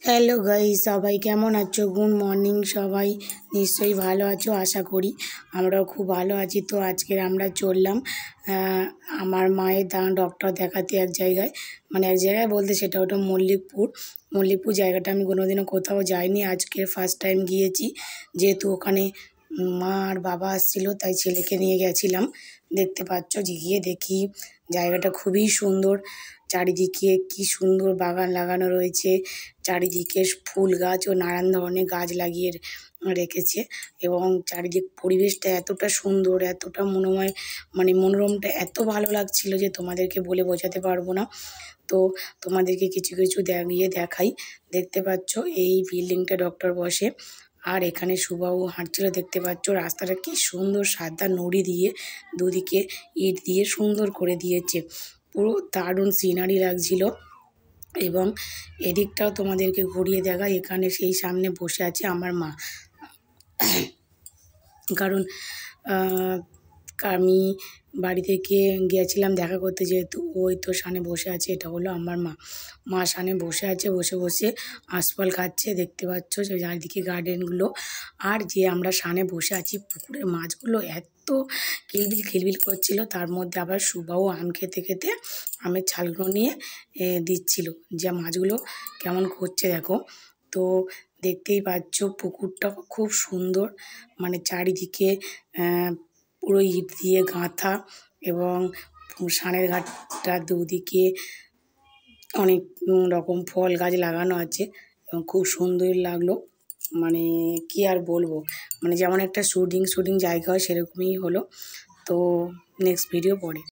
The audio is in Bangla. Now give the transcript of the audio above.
হ্যালো গাইস, সবাই কেমন আছো? Good morning. সবাই নিশ্চয়ই ভালো আছো আশা করি। আমরাও খুব ভালো আছি। তো আজকের আমরা চললাম আমার মায়ের ডক্টর দেখাতে এক জায়গায়, মানে এক জায়গায় বলতে সেটা ওটা মল্লিকপুর জায়গাটা আমি কোনোদিনও কোথাও যাইনি, আজকে ফার্স্ট টাইম গিয়েছি। যেহেতু ওখানে মা আর বাবা আসছিলো তাই ছেলেকে নিয়ে গেছিলাম। দেখতে পাচ্ছ যে গিয়ে দেখি জায়গাটা খুবই সুন্দর। চারিদিকে কি সুন্দর বাগান লাগানো রয়েছে, চারিদিকে ফুল গাছ ও নানান ধরনের গাছ লাগিয়ে রেখেছে এবং চারিদিক পরিবেশটা এতটা সুন্দর, এতটা মনোময়, মানে মনোরমটা এত ভালো লাগছিল যে তোমাদেরকে বলে বোঝাতে পারবো না। তো তোমাদেরকে কিছু কিছু গিয়ে দেখাই। দেখতে পাচ্ছ এই বিল্ডিংটা ডক্টর বসে, আর এখানে সুবাবু হাঁটছিল। দেখতে পাচ্ছ রাস্তাটা কি সুন্দর, সাদা নুড়ি দিয়ে দুদিকে ইট দিয়ে সুন্দর করে দিয়েছে, পুরো দারুণ সিনারি লাগছিল। এবং এদিকটাও তোমাদেরকে ঘুরিয়ে দেখায়। এখানে সেই সামনে বসে আছে আমার মা, কারণ আমি বাড়ি থেকে গিয়েছিলাম দেখা করতে, যেহেতু ওই তো সামনে বসে আছে, এটা হলো আমার মা সামনে বসে আছে, বসে বসে আঁশফল খাচ্ছে। দেখতে পাচ্ছ যে চারিদিকে গার্ডেনগুলো। আর যে আমরা সামনে বসে আছি, পুকুরের মাছগুলো এত খিলবিল করছিল, তার মধ্যে আবার সুবাও আম খেতে খেতে আমের ছালগুলো নিয়ে দিচ্ছিল, যে মাছগুলো কেমন করছে দেখো। তো দেখতেই পাচ্ছ পুকুরটা খুব সুন্দর, মানে চারিদিকে পুরো ইট দিয়ে গাঁথা এবং সানের ঘাটটা দুদিকে অনেক রকম ফল গাছ লাগানো আছে এবং খুব সুন্দর লাগলো। মানে কি আর বলবো, মানে যেমন একটা শুটিং জায়গা হয় সেরকমই হলো। তো নেক্সট ভিডিও পরে।